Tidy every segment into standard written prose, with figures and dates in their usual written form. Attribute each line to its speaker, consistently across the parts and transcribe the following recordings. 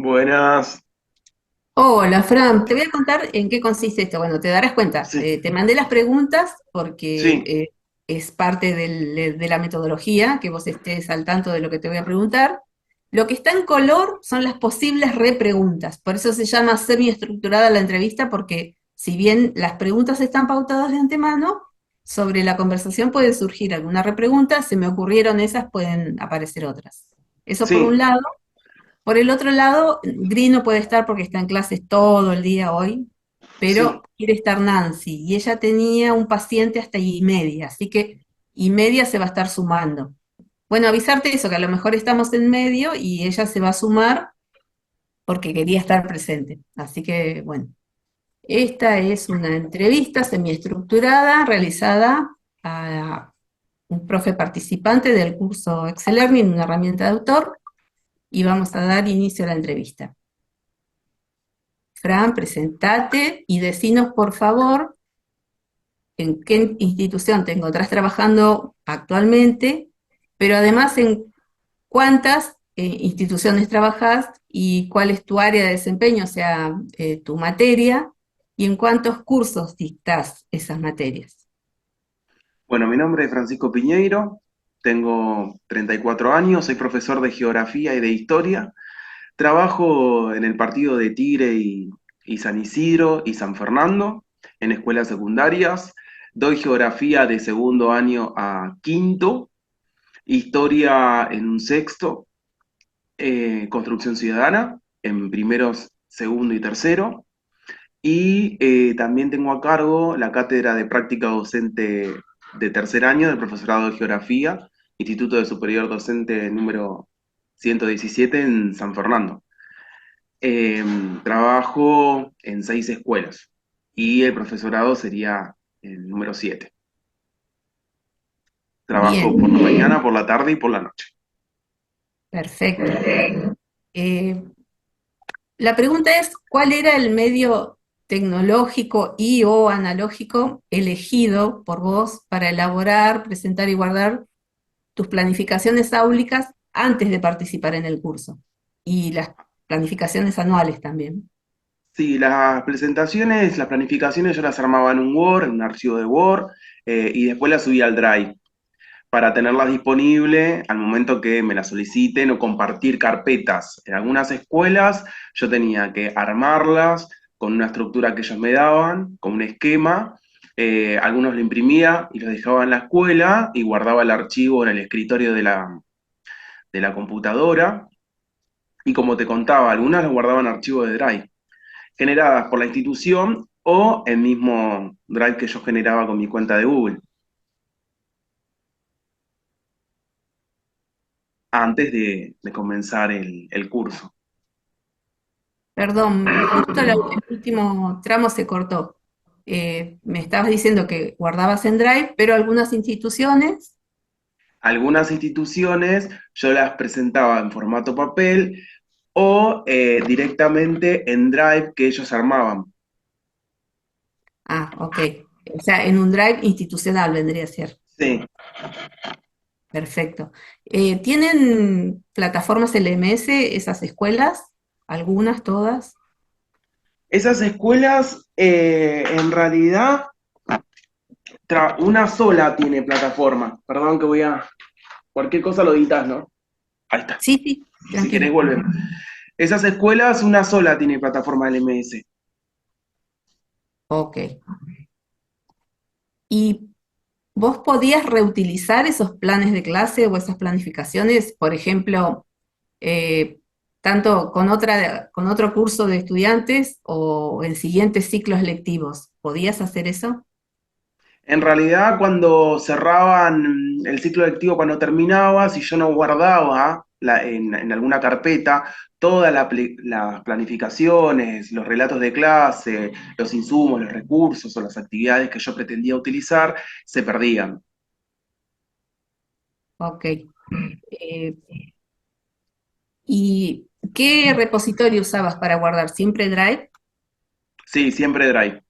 Speaker 1: Buenas.
Speaker 2: Hola, Fran, te voy a contar en qué consiste esto. Bueno, te darás cuenta,
Speaker 1: Sí,
Speaker 2: te mandé las preguntas porque
Speaker 1: sí,
Speaker 2: es parte de la metodología, que vos estés al tanto de lo que te voy a preguntar. Lo que está en color son las posibles repreguntas, por eso se llama semiestructurada la entrevista, porque si bien las preguntas están pautadas de antemano, sobre la conversación puede surgir alguna repregunta, se me ocurrieron esas, pueden aparecer otras. Eso por un
Speaker 1: sí,
Speaker 2: lado. Por el otro lado, Gris no puede estar porque está en clases todo el día hoy,
Speaker 1: sí.
Speaker 2: pero quiere estar Nancy y ella tenía un paciente hasta y media, así que y media se va a estar sumando. Bueno, avisarte eso, que a lo mejor estamos en medio y ella se va a sumar porque quería estar presente. Así que, bueno, esta es una entrevista semiestructurada realizada a un profe participante del curso Excel Learning, una herramienta de autor, y vamos a dar inicio a la entrevista. Fran, presentate y decinos, por favor, en qué institución te encontrás trabajando actualmente, pero además en cuántas instituciones trabajás y cuál es tu área de desempeño, o sea, tu materia, y en cuántos cursos dictás esas materias.
Speaker 1: Bueno, mi nombre es Francisco Piñeiro, tengo 34 años, soy profesor de geografía y de historia. Trabajo en el partido de Tigre y San Isidro y San Fernando, en escuelas secundarias. Doy geografía de segundo año a quinto, historia en un sexto, construcción ciudadana en primeros, segundo y tercero. Y también tengo a cargo la cátedra de práctica docente de tercer año del profesorado de Geografía, Instituto de Superior Docente número 117 en San Fernando. Eh, Trabajo en 6 escuelas y el profesorado sería el número 7. Trabajo por
Speaker 2: Bien,
Speaker 1: la mañana, por la tarde y por la noche.
Speaker 2: perfecto. Eh, la pregunta es, ¿cuál era el medio tecnológico y o analógico elegido por vos para elaborar, presentar y guardar tus planificaciones áulicas antes de participar en el curso? Y las planificaciones anuales también.
Speaker 1: Sí, las presentaciones, las planificaciones yo las armaba en un Word, en un archivo de Word, y después las subía al Drive, para tenerlas disponibles al momento que me las soliciten o compartir carpetas. En algunas escuelas yo tenía que armarlas con una estructura que ellos me daban, con un esquema. Algunos lo imprimía y los dejaba en la escuela y guardaba el archivo en el escritorio de la computadora. Y como te contaba, algunas los guardaba en archivo de Drive, generadas por la institución o el mismo Drive que yo generaba con mi cuenta de Google, antes de comenzar el curso.
Speaker 2: Perdón, justo el último tramo se cortó. Me estabas diciendo que guardabas en Drive, pero algunas instituciones,
Speaker 1: Algunas instituciones yo las presentaba en formato papel o directamente en Drive que ellos armaban.
Speaker 2: ok, o sea, en un Drive institucional vendría a ser.
Speaker 1: Sí.
Speaker 2: Perfecto. ¿Tienen plataformas LMS esas escuelas? ¿Algunas, todas?
Speaker 1: Esas escuelas, en realidad, una sola tiene plataforma. Perdón que voy a... Cualquier cosa lo editas, ¿no? Ahí está.
Speaker 2: Sí, sí,
Speaker 1: Si querés,
Speaker 2: tranquilo.
Speaker 1: vuelven. Esas escuelas, una sola tiene plataforma LMS.
Speaker 2: Ok. ¿Y vos podías reutilizar esos planes de clase o esas planificaciones, por ejemplo, eh, tanto con otro curso de estudiantes o en siguientes ciclos lectivos? ¿Podías hacer eso?
Speaker 1: En realidad, cuando cerraban el ciclo lectivo, cuando terminaba, si yo no guardaba en alguna carpeta todas las planificaciones, los relatos de clase, los insumos, los recursos o las actividades que yo pretendía utilizar, se perdían.
Speaker 2: Ok. ¿Y qué repositorio usabas para guardar? ¿Siempre Drive?
Speaker 1: Sí, siempre Drive.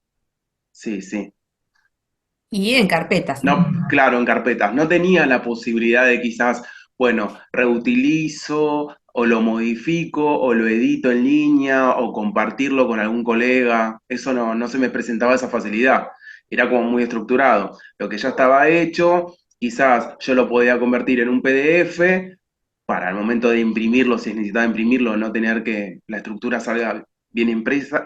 Speaker 1: Sí, sí.
Speaker 2: Y en carpetas.
Speaker 1: No, claro, en carpetas. No tenía la posibilidad de quizás, bueno, reutilizo o lo modifico, o lo edito en línea, o compartirlo con algún colega. Eso no se me presentaba esa facilidad. Era como muy estructurado. Lo que ya estaba hecho, quizás yo lo podía convertir en un PDF para el momento de imprimirlo, si necesitaba imprimirlo, no tener que la estructura salga bien impresa,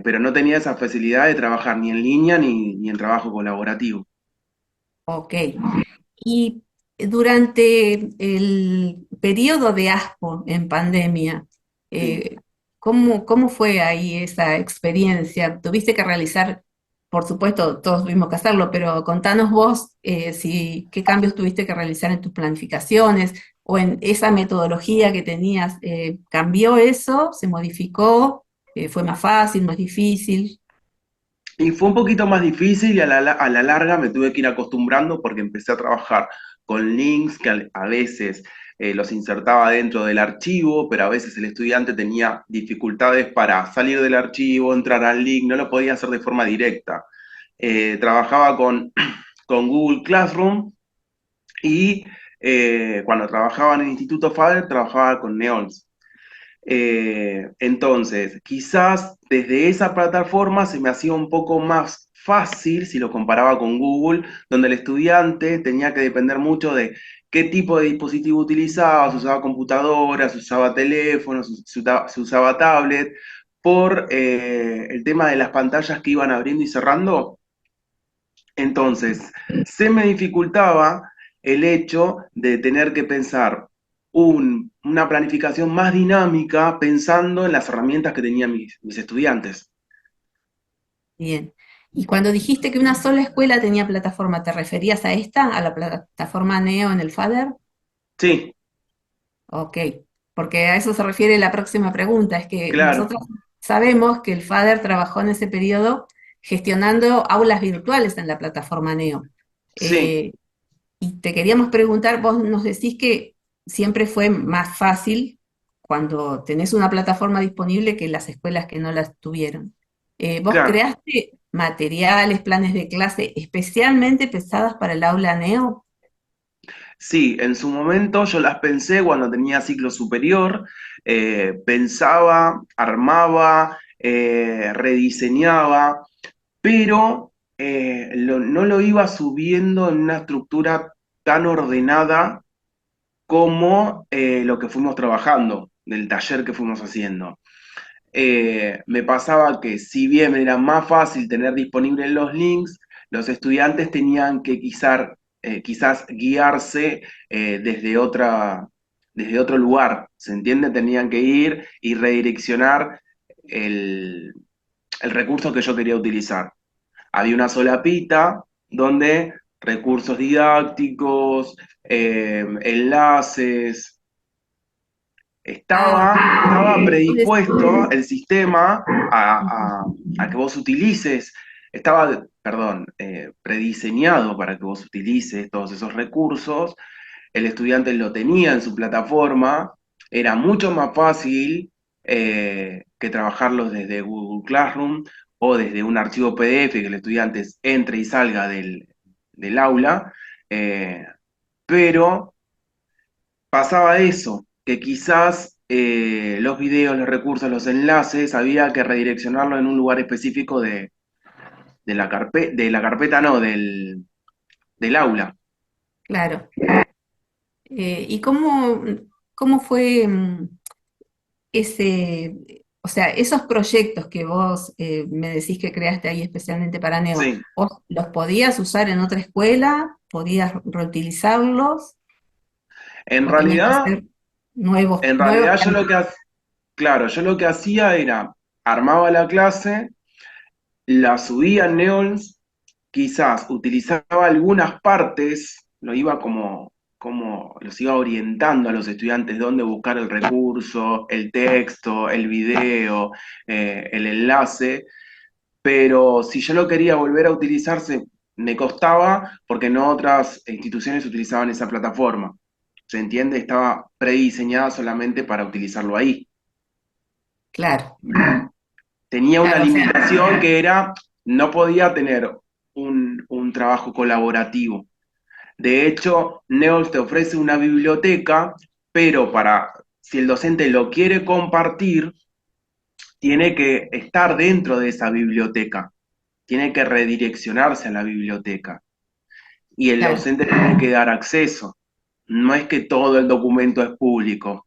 Speaker 1: pero no tenía esa facilidad de trabajar ni en línea ni en trabajo colaborativo.
Speaker 2: Ok. Y durante el periodo de ASPO en pandemia,
Speaker 1: Sí.
Speaker 2: eh, ¿cómo fue ahí esa experiencia? ¿Tuviste que realizar, por supuesto, todos tuvimos que hacerlo, pero contanos vos si, qué cambios tuviste que realizar en tus planificaciones o en esa metodología que tenías? ¿Cambió eso? ¿Se modificó? ¿Fue más fácil, más difícil?
Speaker 1: Y fue un poquito más difícil y a la larga me tuve que ir acostumbrando porque empecé a trabajar con links que a veces los insertaba dentro del archivo, pero a veces el estudiante tenía dificultades para salir del archivo, entrar al link, no lo podía hacer de forma directa. Trabajaba con Google Classroom y cuando trabajaba en el Instituto FADER trabajaba con Neol's. Entonces, quizás desde esa plataforma se me hacía un poco más fácil si lo comparaba con Google, donde el estudiante tenía que depender mucho de qué tipo de dispositivo utilizaba, si usaba computadora, si usaba teléfono, si usaba tablet, por el tema de las pantallas que iban abriendo y cerrando. Entonces, se me dificultaba el hecho de tener que pensar una planificación más dinámica pensando en las herramientas que tenían mis estudiantes.
Speaker 2: Bien. Y cuando dijiste que una sola escuela tenía plataforma, ¿te referías a esta, a la plataforma Neo en el FADER?
Speaker 1: Sí,
Speaker 2: Ok, porque a eso se refiere la próxima pregunta. Es que
Speaker 1: claro,
Speaker 2: nosotros sabemos que el FADER trabajó en ese periodo gestionando aulas virtuales en la plataforma Neo.
Speaker 1: sí.
Speaker 2: Eh, y te queríamos preguntar, vos nos decís que siempre fue más fácil cuando tenés una plataforma disponible que las escuelas que no las tuvieron. ¿Vos
Speaker 1: Claro,
Speaker 2: creaste materiales, planes de clase especialmente pensadas para el aula Neo?
Speaker 1: sí, en su momento yo las pensé cuando tenía ciclo superior, pensaba, armaba, rediseñaba, pero no lo iba subiendo en una estructura tan ordenada como lo que fuimos trabajando, del taller que fuimos haciendo. Me pasaba que si bien era más fácil tener disponibles los links, los estudiantes tenían que quizás guiarse desde otro lugar, ¿se entiende? Tenían que ir y redireccionar el, el recurso que yo quería utilizar. Había una solapita donde recursos didácticos, enlaces,
Speaker 2: Ah,
Speaker 1: estaba
Speaker 2: vos decís-
Speaker 1: predispuesto el sistema a que vos utilices, perdón, prediseñado para que vos utilices todos esos recursos, el estudiante lo tenía en su plataforma, era mucho más fácil que trabajarlos desde Google Classroom o desde un archivo PDF que el estudiante entre y salga del aula, eh, pero pasaba eso, que quizás los videos, los recursos, los enlaces, había que redireccionarlo en un lugar específico de la carpeta, no, del aula.
Speaker 2: claro. ¿Y cómo fue o sea, esos proyectos que vos me decís que creaste ahí especialmente para Neo,
Speaker 1: Sí,
Speaker 2: ¿vos los podías usar en otra escuela? ¿Podías reutilizarlos?
Speaker 1: en
Speaker 2: ¿O tenías que
Speaker 1: realidad,
Speaker 2: hacer nuevos,
Speaker 1: en
Speaker 2: nuevos
Speaker 1: realidad
Speaker 2: planes?
Speaker 1: claro, yo lo que hacía era, armaba la clase, la subía en Neons, quizás utilizaba algunas partes, lo iba como los iba orientando a los estudiantes dónde buscar el recurso, el texto, el video, el enlace, pero si yo lo quería volver a utilizarse, me costaba porque no otras instituciones utilizaban esa plataforma. ¿Se entiende? Estaba prediseñada solamente para utilizarlo ahí.
Speaker 2: Claro,
Speaker 1: Tenía una
Speaker 2: claro, o sea,
Speaker 1: limitación que era, no podía tener un trabajo colaborativo. De hecho, Neols te ofrece una biblioteca, pero si el docente lo quiere compartir, tiene que estar dentro de esa biblioteca, tiene que redireccionarse a la biblioteca y el
Speaker 2: Claro,
Speaker 1: docente tiene que dar acceso. No es que todo el documento es público.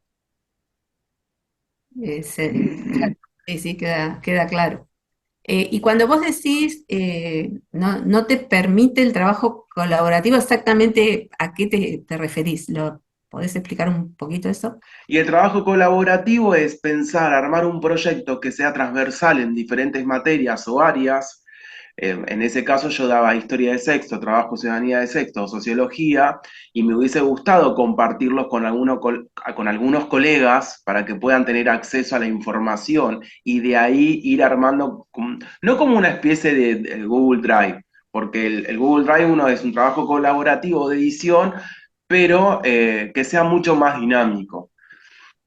Speaker 2: claro, sí, sí, queda claro. Y cuando vos decís no te permite el trabajo colaborativo, exactamente a qué te referís. ¿Lo podés explicar un poquito eso?
Speaker 1: Y el trabajo colaborativo es pensar, armar un proyecto que sea transversal en diferentes materias o áreas. En ese caso yo daba historia de sexto, trabajo ciudadanía de sexto, sociología, y me hubiese gustado compartirlos con algunos colegas para que puedan tener acceso a la información y de ahí ir armando, no como una especie de Google Drive, porque el Google Drive uno es un trabajo colaborativo de edición, pero que sea mucho más dinámico.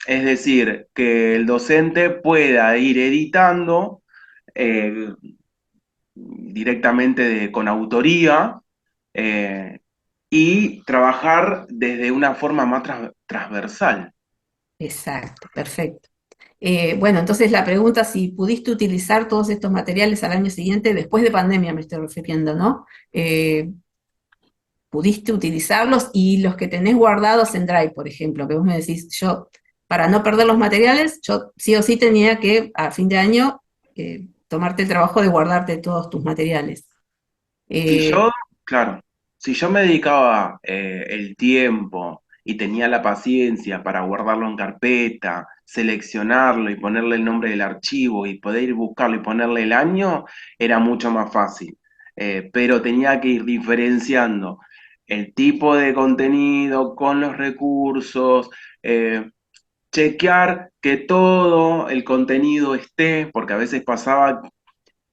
Speaker 1: Es decir, que el docente pueda ir editando eh, directamente con autoría eh, y trabajar desde una forma más transversal.
Speaker 2: Exacto, perfecto. Bueno, entonces la pregunta si pudiste utilizar todos estos materiales al año siguiente, después de pandemia me estoy refiriendo, ¿no? ¿Pudiste utilizarlos y los que tenés guardados en Drive, por ejemplo, que vos me decís, yo, para no perder los materiales, yo sí o sí tenía que a fin de año tomarte el trabajo de guardarte todos tus materiales.
Speaker 1: Si
Speaker 2: Eh,
Speaker 1: yo, claro, si yo me dedicaba el tiempo y tenía la paciencia para guardarlo en carpeta, seleccionarlo y ponerle el nombre del archivo y poder ir buscarlo y ponerle el año, era mucho más fácil. Pero tenía que ir diferenciando el tipo de contenido con los recursos, chequear que todo el contenido esté, porque a veces pasaba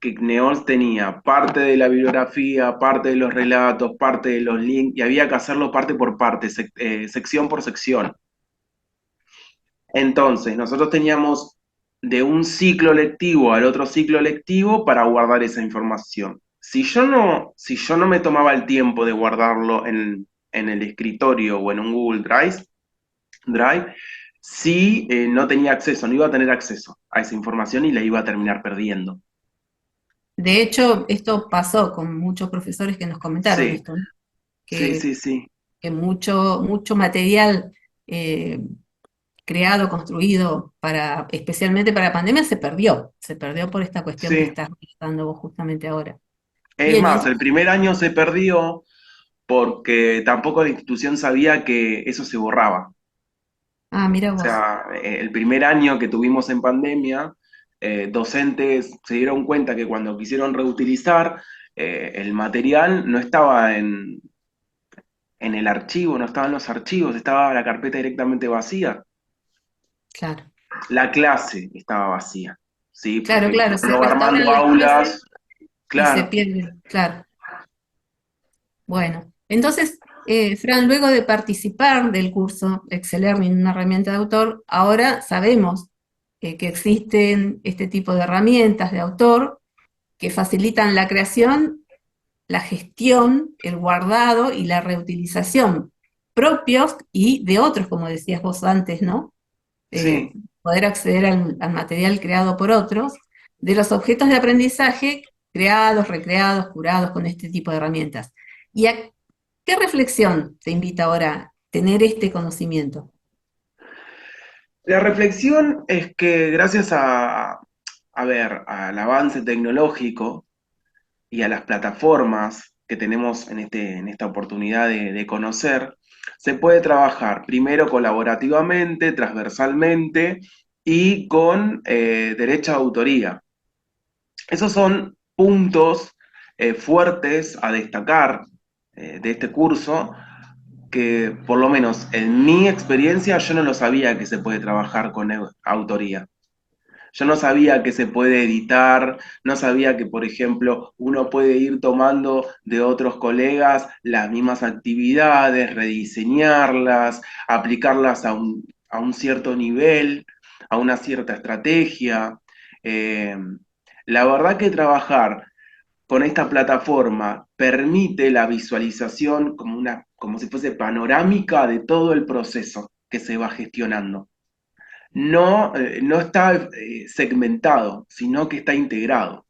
Speaker 1: que Neols tenía parte de la bibliografía, parte de los relatos, parte de los links, y había que hacerlo parte por parte, sección por sección. Entonces, nosotros teníamos de un ciclo lectivo al otro ciclo lectivo para guardar esa información. Si yo no me tomaba el tiempo de guardarlo en el escritorio o en un Google Drive, sí no tenía acceso, no iba a tener acceso a esa información y la iba a terminar perdiendo.
Speaker 2: de hecho, esto pasó con muchos profesores que nos comentaron
Speaker 1: Sí,
Speaker 2: esto, ¿no?
Speaker 1: sí,
Speaker 2: que,
Speaker 1: sí, sí.
Speaker 2: que mucho material eh, creado, construido especialmente para pandemia, se perdió por esta cuestión que
Speaker 1: Sí,
Speaker 2: estás dando vos justamente ahora.
Speaker 1: es
Speaker 2: Bien, y
Speaker 1: más, el
Speaker 2: entonces,
Speaker 1: primer año se perdió porque tampoco la institución sabía que eso se borraba.
Speaker 2: mira
Speaker 1: O
Speaker 2: vos,
Speaker 1: sea, el primer año que tuvimos en pandemia, docentes se dieron cuenta que cuando quisieron reutilizar, el material no estaba en el archivo, no estaba en los archivos, estaba la carpeta directamente vacía.
Speaker 2: claro.
Speaker 1: La clase estaba vacía, ¿sí?
Speaker 2: Claro,
Speaker 1: Porque
Speaker 2: claro, se
Speaker 1: fueron armando
Speaker 2: restauran las clases
Speaker 1: aulas,
Speaker 2: y se
Speaker 1: claro.
Speaker 2: pierden, claro. Bueno, entonces, Fran, luego de participar del curso Excel Learning, una herramienta de autor, ahora sabemos que existen este tipo de herramientas de autor que facilitan la creación, la gestión, el guardado y la reutilización propios y de otros, como decías vos antes, ¿no?
Speaker 1: Sí,
Speaker 2: Poder acceder al material creado por otros, de los objetos de aprendizaje creados, recreados, curados con este tipo de herramientas. ¿Y a qué reflexión te invita ahora tener este conocimiento?
Speaker 1: la reflexión es que gracias a ver, al avance tecnológico y a las plataformas que tenemos en esta oportunidad de conocer, se puede trabajar primero colaborativamente, transversalmente y con derecho de autoría. Esos son puntos fuertes a destacar de este curso que por lo menos en mi experiencia yo no lo sabía que se puede trabajar con autoría. Yo no sabía que se puede editar, no sabía que, por ejemplo, uno puede ir tomando de otros colegas las mismas actividades, rediseñarlas, aplicarlas a un cierto nivel, a una cierta estrategia. Eh, la verdad que trabajar con esta plataforma permite la visualización como si fuese panorámica de todo el proceso. que se va gestionando. No, no está segmentado, sino que está integrado.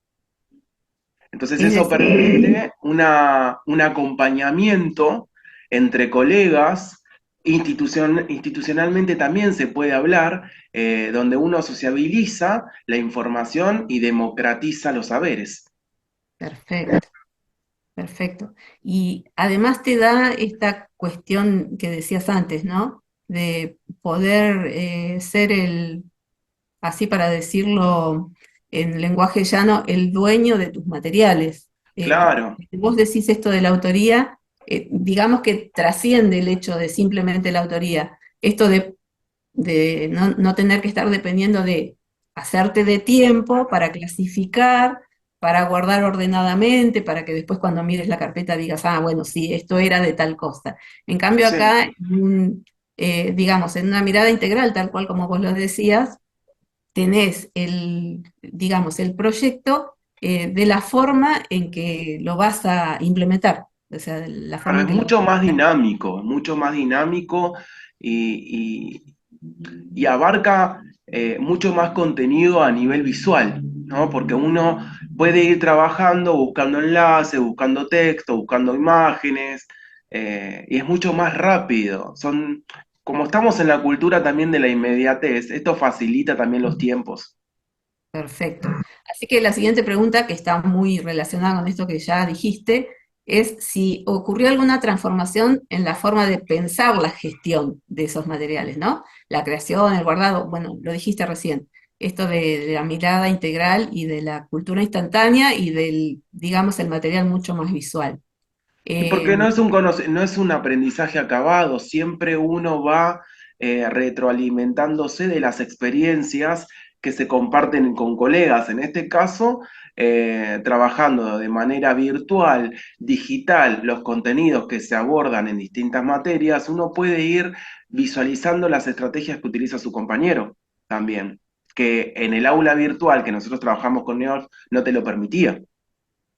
Speaker 1: Entonces
Speaker 2: Es
Speaker 1: eso
Speaker 2: decir,
Speaker 1: permite un acompañamiento entre colegas, institucionalmente también se puede hablar, donde uno sociabiliza la información y democratiza los saberes.
Speaker 2: perfecto. Perfecto. Y además te da esta cuestión que decías antes, ¿no? De poder ser así para decirlo en lenguaje llano, el dueño de tus materiales.
Speaker 1: Claro,
Speaker 2: Vos decís esto de la autoría, digamos que trasciende el hecho de simplemente la autoría. Esto de no tener que estar dependiendo de hacerte de tiempo para clasificar, para guardar ordenadamente, para que después cuando mires la carpeta digas, ah, bueno, sí, esto era de tal cosa. En cambio
Speaker 1: sí.
Speaker 2: acá, digamos, en una mirada integral, tal cual como vos lo decías, tenés digamos, el proyecto de la forma en que lo vas a implementar, o sea, de la
Speaker 1: Claro,
Speaker 2: forma
Speaker 1: es
Speaker 2: en que lo vas
Speaker 1: mucho más dinámico y, y- y abarca mucho más contenido a nivel visual, ¿no? Porque uno puede ir trabajando, buscando enlaces, buscando texto, buscando imágenes, y es mucho más rápido. Como estamos en la cultura también de la inmediatez, esto facilita también los tiempos.
Speaker 2: Perfecto. Así que la siguiente pregunta, que está muy relacionada con esto que ya dijiste, es si ocurrió alguna transformación en la forma de pensar la gestión de esos materiales, ¿no? La creación, el guardado, bueno, lo dijiste recién, esto de la mirada integral y de la cultura instantánea y del, digamos, el material mucho más visual.
Speaker 1: Y porque
Speaker 2: Eh,
Speaker 1: no es un aprendizaje acabado, siempre uno va retroalimentándose de las experiencias que se comparten con colegas, en este caso, trabajando de manera virtual, digital, los contenidos que se abordan en distintas materias, uno puede ir visualizando las estrategias que utiliza su compañero también, que en el aula virtual que nosotros trabajamos con NEORF no te lo permitía.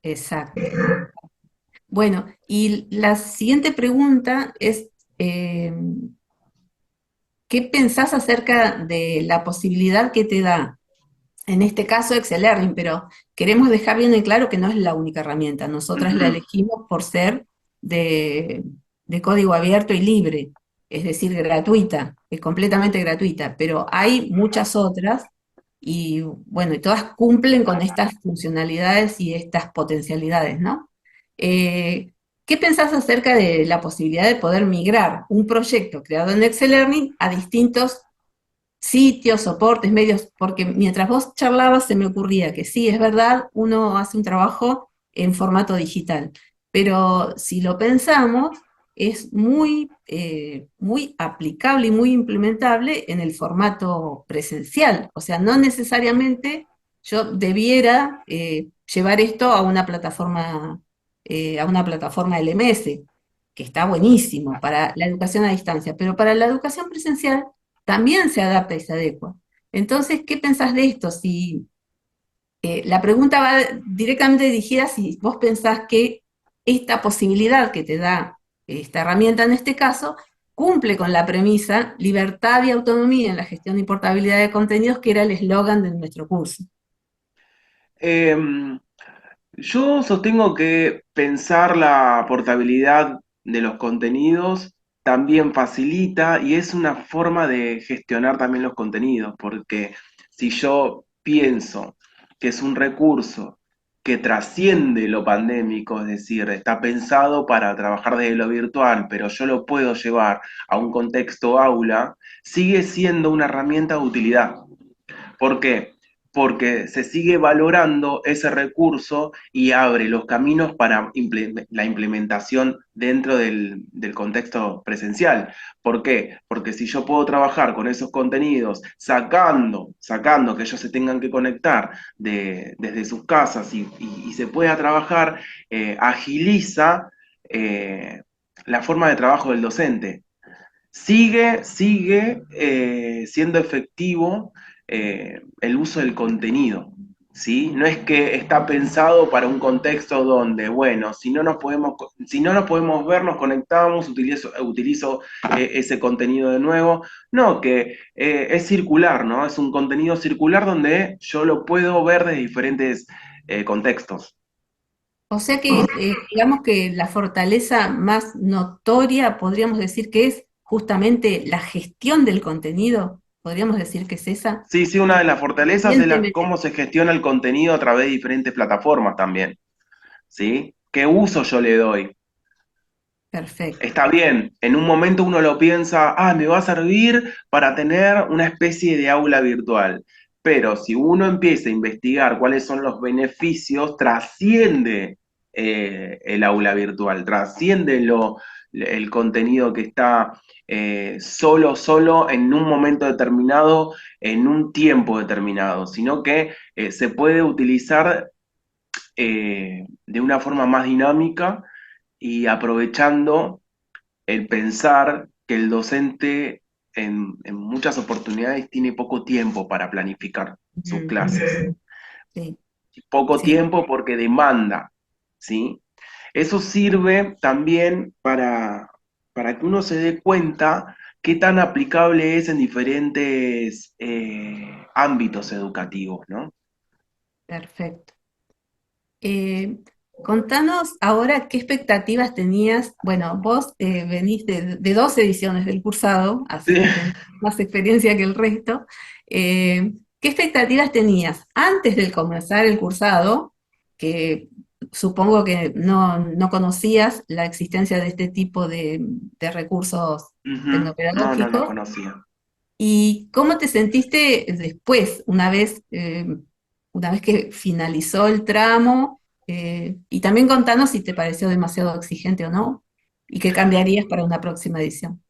Speaker 2: exacto. Bueno, y la siguiente pregunta es, eh, ¿qué pensás acerca de la posibilidad que te da, en este caso Excel Learning, pero queremos dejar bien en claro que no es la única herramienta, nosotras la elegimos por ser de, de código abierto y libre, es decir, gratuita, es completamente gratuita, pero hay muchas otras y bueno, y todas cumplen con estas funcionalidades y estas potencialidades, ¿no? Eh, ¿Qué pensás acerca de la posibilidad de poder migrar un proyecto creado en Excel Learning a distintos sitios, soportes, medios? Porque mientras vos charlabas se me ocurría que sí, es verdad, uno hace un trabajo en formato digital, pero si lo pensamos, es muy aplicable y muy implementable en el formato presencial. O sea, no necesariamente yo debiera llevar esto a una plataforma LMS, que está buenísimo para la educación a distancia, pero para la educación presencial también se adapta y se adecua. Entonces, ¿qué pensás de esto? Si la pregunta va directamente dirigida si vos pensás que esta posibilidad que te da esta herramienta en este caso cumple con la premisa libertad y autonomía en la gestión y portabilidad de contenidos, que era el eslogan de nuestro curso.
Speaker 1: Em, Yo sostengo que pensar la portabilidad de los contenidos también facilita y es una forma de gestionar también los contenidos, porque si yo pienso que es un recurso que trasciende lo pandémico, es decir, está pensado para trabajar desde lo virtual, pero yo lo puedo llevar a un contexto aula, sigue siendo una herramienta de utilidad. ¿Por qué? Porque se sigue valorando ese recurso y abre los caminos para la implementación dentro del contexto presencial. ¿Por qué? Porque si yo puedo trabajar con esos contenidos, sacando que ellos se tengan que conectar desde sus casas y se pueda trabajar, agiliza la forma de trabajo del docente. Sigue siendo efectivo el uso del contenido. ¿sí? No es que está pensado para un contexto donde, bueno, si no nos podemos ver, nos conectamos, utilizo ese contenido de nuevo. No, que es circular, ¿no? Es un contenido circular donde yo lo puedo ver de diferentes contextos.
Speaker 2: O sea que, digamos que la fortaleza más notoria, podríamos decir que es justamente la gestión del contenido, podríamos decir que es esa.
Speaker 1: Sí, sí, una de las fortalezas es
Speaker 2: Evidentemente,
Speaker 1: cómo se gestiona el contenido a través de diferentes plataformas también, ¿sí? ¿Qué uso yo le doy?
Speaker 2: perfecto.
Speaker 1: Está bien, en un momento uno lo piensa, me va a servir para tener una especie de aula virtual. Pero si uno empieza a investigar cuáles son los beneficios, trasciende el aula virtual, trasciende el contenido que está solo en un momento determinado, en un tiempo determinado, sino que se puede utilizar de una forma más dinámica y aprovechando el pensar que el docente en muchas oportunidades tiene poco tiempo para planificar sus
Speaker 2: Ujú.
Speaker 1: clases.
Speaker 2: Sí,
Speaker 1: Poco
Speaker 2: sí.
Speaker 1: tiempo porque demanda, ¿sí? Eso sirve también para que uno se dé cuenta qué tan aplicable es en diferentes ámbitos educativos, ¿no?
Speaker 2: Perfecto. Eh, Contanos ahora qué expectativas tenías. Bueno, vos venís de dos ediciones del cursado,
Speaker 1: Sí.
Speaker 2: así que tenés más experiencia que el resto. ¿Qué expectativas tenías antes de comenzar el cursado? Que supongo que no conocías la existencia de este tipo de recursos
Speaker 1: Ujú. No, no, no
Speaker 2: tecnopedagógicos.
Speaker 1: conocía.
Speaker 2: ¿Y cómo te sentiste después, una vez que finalizó el tramo? Y también contanos si te pareció demasiado exigente o no, y qué cambiarías para una próxima edición.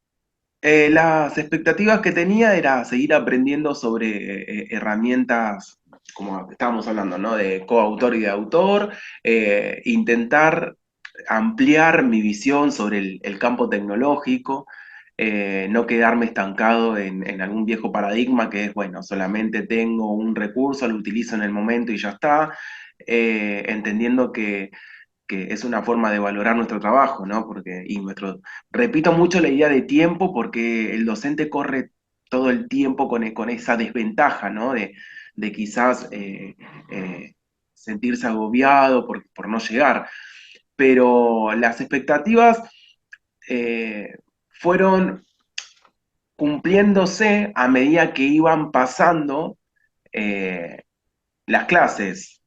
Speaker 1: Las expectativas que tenía era seguir aprendiendo sobre herramientas, como estábamos hablando, ¿no? De coautor y de autor, intentar ampliar mi visión sobre el campo tecnológico, no quedarme estancado en algún viejo paradigma que es, bueno, solamente tengo un recurso, lo utilizo en el momento y ya está, entendiendo que es una forma de valorar nuestro trabajo, ¿no? Repito mucho la idea de tiempo porque el docente corre todo el tiempo con esa desventaja, ¿no? De quizás sentirse agobiado por no llegar. Pero las expectativas fueron cumpliéndose a medida que iban pasando eh, las clases,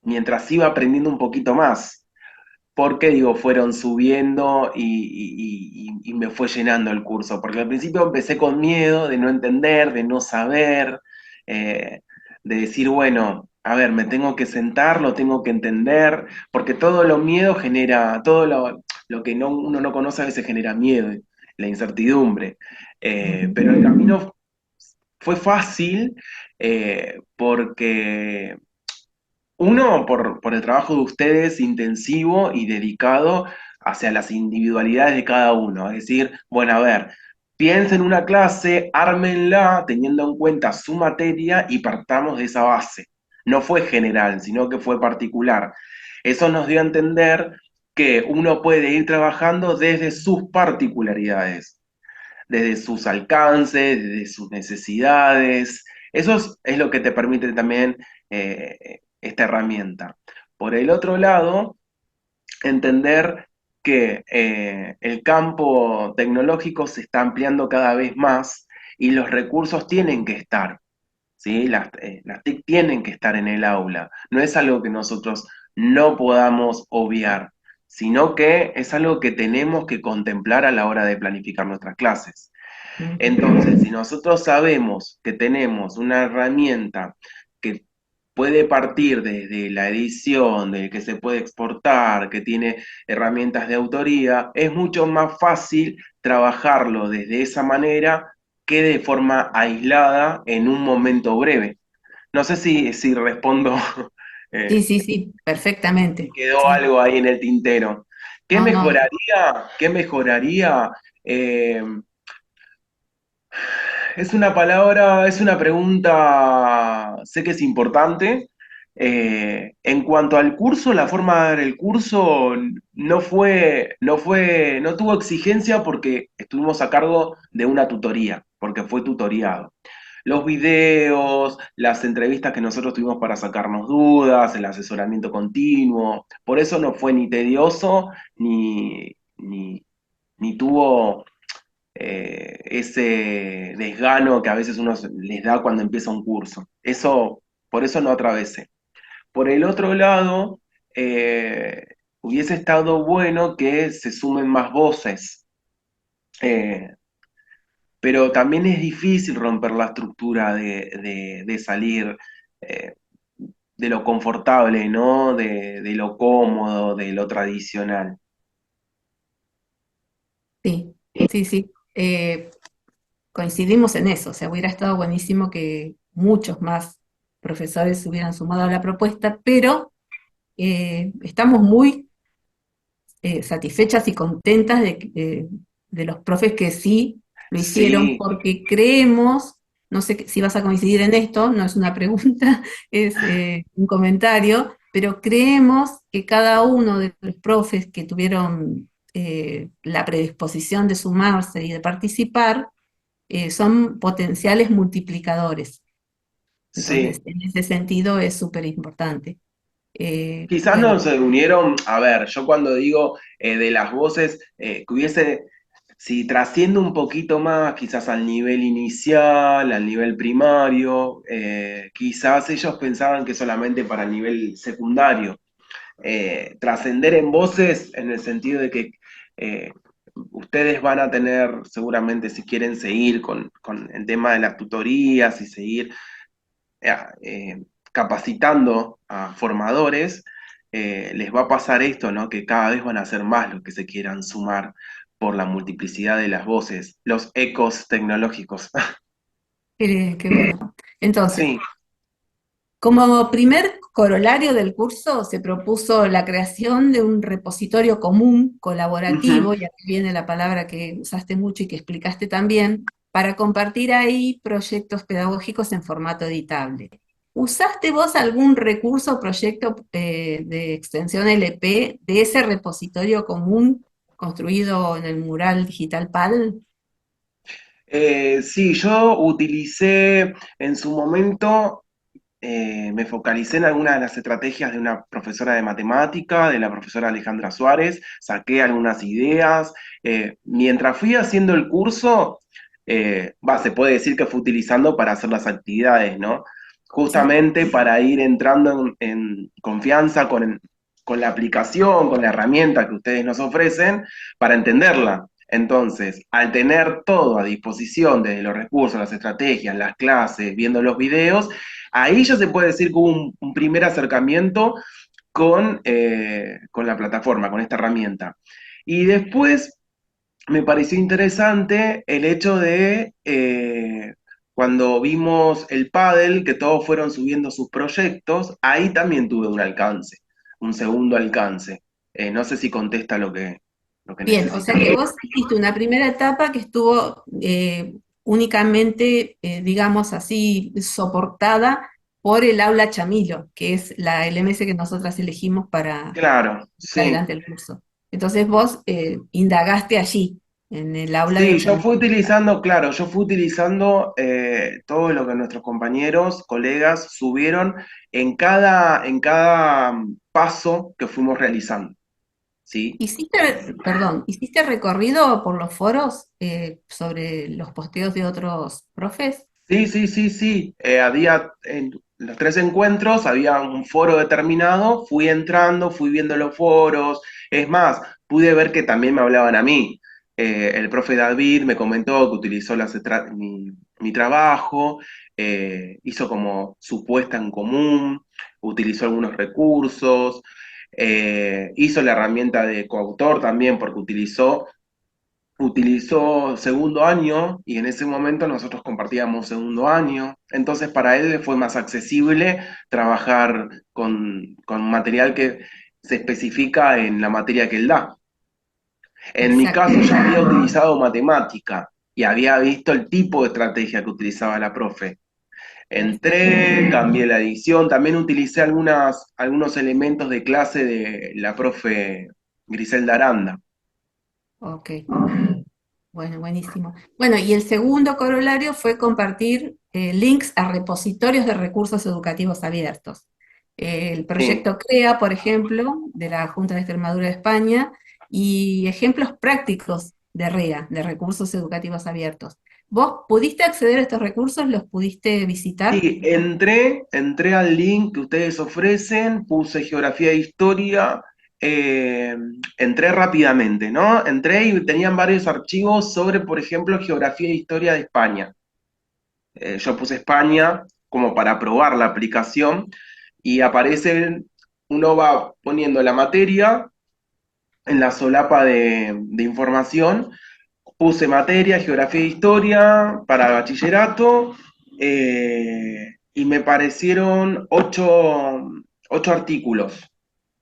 Speaker 1: mientras iba aprendiendo un poquito más. Porque digo, fueron subiendo y me fue llenando el curso. Porque al principio empecé con miedo de no entender, de no saber, eh, de decir, bueno, a ver, me tengo que sentar, lo tengo que entender, porque todo lo miedo genera, lo que uno no conoce a veces genera miedo, la incertidumbre.
Speaker 2: Ujú.
Speaker 1: Pero el camino fue fácil porque uno, por el trabajo de ustedes intensivo y dedicado hacia las individualidades de cada uno. Es decir, bueno, a ver, piensen una clase, ármenla teniendo en cuenta su materia y partamos de esa base. No fue general, sino que fue particular. Eso nos dio a entender que uno puede ir trabajando desde sus particularidades, desde sus alcances, desde sus necesidades. Es lo que te permite también esta herramienta. Por el otro lado, entender que el campo tecnológico se está ampliando cada vez más y los recursos tienen que estar, ¿sí? Las TIC tienen que estar en el aula. No es algo que nosotros no podamos obviar, sino que es algo que tenemos que contemplar a la hora de planificar nuestras clases.
Speaker 2: Ujú.
Speaker 1: Entonces, si nosotros sabemos que tenemos una herramienta que puede partir desde la edición, de que se puede exportar, que tiene herramientas de autoría, es mucho más fácil trabajarlo desde esa manera que de forma aislada en un momento breve. No sé si respondo,
Speaker 2: Sí,
Speaker 1: eh,
Speaker 2: sí, sí, perfectamente.
Speaker 1: quedó
Speaker 2: Sí.
Speaker 1: algo ahí en el tintero. ¿Qué
Speaker 2: No, no,
Speaker 1: mejoraría? ¿Qué mejoraría? Eh, Es una pregunta, sé que es importante. En cuanto al curso, la forma de dar el curso no tuvo exigencia porque estuvimos a cargo de una tutoría, porque fue tutoriado. Los videos, las entrevistas que nosotros tuvimos para sacarnos dudas, el asesoramiento continuo, por eso no fue ni tedioso ni tuvo ese desgano que a veces uno les da cuando empieza un curso. Por eso no atravesé. Por el otro lado, hubiese estado bueno que se sumen más voces, eh, pero también es difícil romper la estructura de salir eh, de lo confortable, ¿no? De lo cómodo, de lo tradicional.
Speaker 2: Sí, sí, sí. Coincidimos en eso. O sea, hubiera estado buenísimo que muchos más profesores se hubieran sumado a la propuesta, pero estamos muy satisfechas y contentas de los profes que sí lo hicieron,
Speaker 1: Sí,
Speaker 2: porque creemos, no sé si vas a coincidir en esto, no es una pregunta, es un comentario, pero creemos que cada uno de los profes que tuvieron la predisposición de sumarse y de participar, son potenciales multiplicadores. Entonces,
Speaker 1: sí.
Speaker 2: en ese sentido es súper importante.
Speaker 1: Quizás no
Speaker 2: Bueno,
Speaker 1: se unieron, a ver, yo cuando digo de las voces, que hubiese, si trasciende un poquito más, quizás al nivel inicial, al nivel primario, quizás ellos pensaban que solamente para el nivel secundario. Trascender en voces en el sentido de que eh, ustedes van a tener, seguramente si quieren seguir con el tema de las tutorías y seguir eh, capacitando a formadores, les va a pasar esto, ¿no? Que cada vez van a ser más los que se quieran sumar por la multiplicidad de las voces, los ecos tecnológicos.
Speaker 2: qué bueno. Entonces,
Speaker 1: Sí.
Speaker 2: como primer corolario del curso, se propuso la creación de un repositorio común,
Speaker 1: Ujú.
Speaker 2: colaborativo, y aquí viene la palabra que usaste mucho y que explicaste también, para compartir ahí proyectos pedagógicos en formato editable. ¿Usaste vos algún recurso o proyecto de extensión LP de ese repositorio común construido en el mural digital PAL?
Speaker 1: Sí, yo utilicé en su momento, me focalicé en algunas de las estrategias de una profesora de matemática, de la profesora Alejandra Suárez, saqué algunas ideas. Mientras fui haciendo el curso, se puede decir que fui utilizando para hacer las actividades, ¿no?
Speaker 2: Sí.
Speaker 1: Justamente para ir entrando en confianza con la aplicación, con la herramienta que ustedes nos ofrecen, para entenderla. Entonces, al tener todo a disposición, desde los recursos, las estrategias, las clases, viendo los videos, ahí ya se puede decir que hubo un primer acercamiento con la plataforma, con esta herramienta. Y después me pareció interesante el hecho de cuando vimos el pádel, que todos fueron subiendo sus proyectos, ahí también tuve un alcance, un segundo alcance. No sé si contesta lo que
Speaker 2: Bien, o
Speaker 1: necesita.
Speaker 2: sea que vos hiciste una primera etapa que estuvo únicamente, digamos así, soportada por el aula Chamilo, que es la LMS que nosotras elegimos para
Speaker 1: Claro,
Speaker 2: llevar
Speaker 1: sí.
Speaker 2: adelante el curso. Entonces vos indagaste allí, en el aula de
Speaker 1: Sí, yo fui
Speaker 2: Chamilo.
Speaker 1: utilizando, claro, yo fui utilizando todo lo que nuestros compañeros, colegas subieron en cada paso que fuimos realizando, ¿sí?
Speaker 2: ¿Hiciste recorrido por los foros sobre los posteos de otros profes?
Speaker 1: Sí, sí, sí, sí. Había en los tres encuentros, había un foro determinado, fui entrando, fui viendo los foros. Es más, pude ver que también me hablaban a mí. El profe David me comentó que utilizó mi trabajo, hizo como su puesta en común, utilizó algunos recursos, hizo la herramienta de coautor también, porque utilizó segundo año y en ese momento nosotros compartíamos segundo año, entonces para él le fue más accesible trabajar con material que se especifica en la materia que él da. En mi caso
Speaker 2: Exacto.
Speaker 1: yo había utilizado matemática, y había visto el tipo de estrategia que utilizaba la profe.
Speaker 2: Perfecto.
Speaker 1: Entré, cambié la edición, también utilicé algunos elementos de clase de la profe Griselda Aranda.
Speaker 2: Ok, bueno, buenísimo. Bueno, y el segundo corolario fue compartir links a repositorios de recursos educativos abiertos. El
Speaker 1: Sí,
Speaker 2: proyecto CREA, por ejemplo, de la Junta de Extremadura de España, y ejemplos prácticos de REA, de recursos educativos abiertos. ¿Vos pudiste acceder a estos recursos? ¿Los pudiste visitar?
Speaker 1: sí, entré al link que ustedes ofrecen, puse geografía e historia, eh, entré rápidamente, ¿no? Entré y tenían varios archivos sobre, por ejemplo, geografía e historia de España. Yo puse España como para probar la aplicación y aparece, uno va poniendo la materia en la solapa de información, puse materia, geografía e historia para bachillerato, y me parecieron ocho artículos.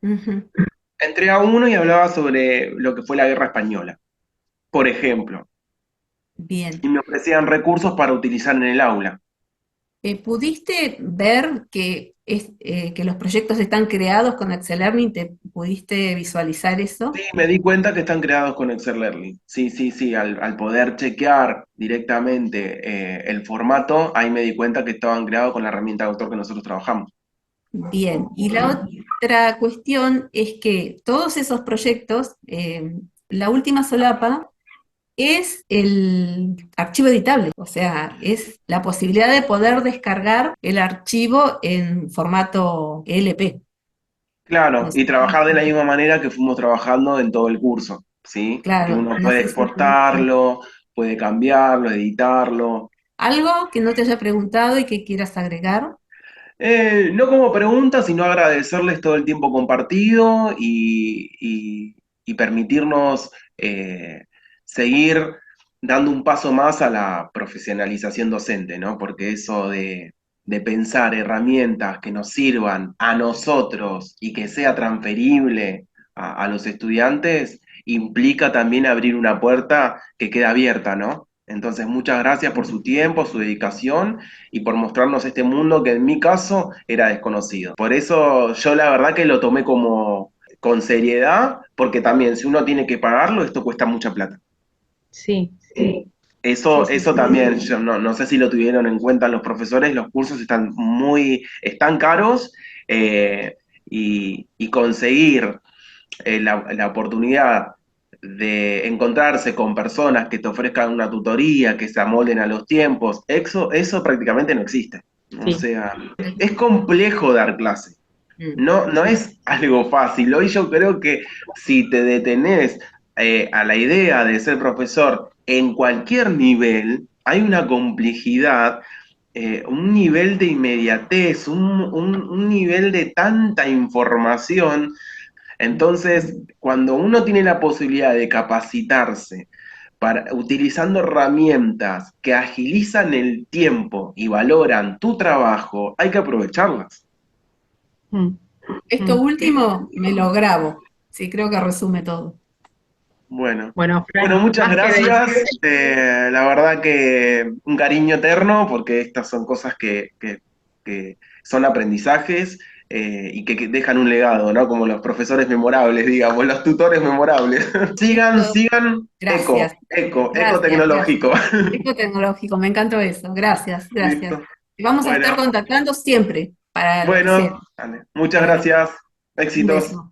Speaker 2: Ujú.
Speaker 1: Entré a uno y hablaba sobre lo que fue la guerra española, por ejemplo,
Speaker 2: Bien.
Speaker 1: y me ofrecían recursos para utilizar en el aula.
Speaker 2: ¿Pudiste ver que los proyectos están creados con Excel Learning? ¿Te pudiste visualizar
Speaker 1: Sí,
Speaker 2: eso?
Speaker 1: me di cuenta que están creados con Excel Learning. Sí, sí, sí, al poder chequear directamente el formato, ahí me di cuenta que estaban creados con la herramienta de autor que nosotros trabajamos.
Speaker 2: Bien. Y la otra cuestión es que todos esos proyectos, la última solapa es el archivo editable, o sea, es la posibilidad de poder descargar el archivo en formato LP.
Speaker 1: Claro,
Speaker 2: No
Speaker 1: y
Speaker 2: sé
Speaker 1: trabajar de la
Speaker 2: si-
Speaker 1: misma manera que fuimos trabajando en todo el curso, ¿sí? Que
Speaker 2: claro,
Speaker 1: uno
Speaker 2: no
Speaker 1: puede
Speaker 2: sé si pudiste.
Speaker 1: exportarlo, puede cambiarlo, editarlo.
Speaker 2: Algo que no te haya preguntado y que quieras agregar.
Speaker 1: No como pregunta, sino agradecerles todo el tiempo compartido y permitirnos seguir dando un paso más a la profesionalización docente, ¿no? Porque eso de pensar herramientas que nos sirvan a nosotros y que sea transferible a los estudiantes implica también abrir una puerta que queda abierta, ¿no? Entonces, muchas gracias por su tiempo, su dedicación y por mostrarnos este mundo que en mi caso era desconocido. Por eso yo la verdad que lo tomé como con seriedad, porque también si uno tiene que pagarlo, esto cuesta mucha plata.
Speaker 3: Sí, sí,
Speaker 1: Eso,
Speaker 3: sí,
Speaker 1: eso
Speaker 3: sí.
Speaker 1: también, yo no sé si lo tuvieron en cuenta los profesores, los cursos están caros, y conseguir la oportunidad de encontrarse con personas que te ofrezcan una tutoría, que se amolden a los tiempos, eso prácticamente no existe. O
Speaker 3: Sí.
Speaker 1: sea, es complejo dar clase.
Speaker 2: Mm.
Speaker 1: No es algo fácil. Hoy yo creo que si te detenés a la idea de ser profesor en cualquier nivel, hay una complejidad, un nivel de inmediatez, un nivel de tanta información. Entonces, cuando uno tiene la posibilidad de capacitarse utilizando herramientas que agilizan el tiempo y valoran tu trabajo, hay que aprovecharlas.
Speaker 3: Mm,
Speaker 2: Esto
Speaker 3: mm.
Speaker 2: último me lo grabo. Sí, creo que resume todo.
Speaker 1: Bueno,
Speaker 3: Bueno,
Speaker 1: bueno,
Speaker 3: Fran,
Speaker 1: muchas
Speaker 3: más que
Speaker 1: gracias. La verdad que un cariño eterno, porque estas son cosas que son aprendizajes, y que dejan un legado, ¿no? Como los profesores memorables, digamos, los tutores memorables. Sigan,
Speaker 2: Esto,
Speaker 1: sigan,
Speaker 2: gracias,
Speaker 1: eco
Speaker 2: gracias, gracias.
Speaker 1: tecnológico.
Speaker 2: Eco tecnológico, me encantó eso. Gracias, gracias.
Speaker 1: Listo.
Speaker 2: Y vamos a
Speaker 1: Bueno,
Speaker 2: estar contactando siempre para lo que sea.
Speaker 1: bueno, vale. Muchas
Speaker 2: Bueno,
Speaker 1: gracias.
Speaker 2: un
Speaker 1: Éxitos.
Speaker 2: beso.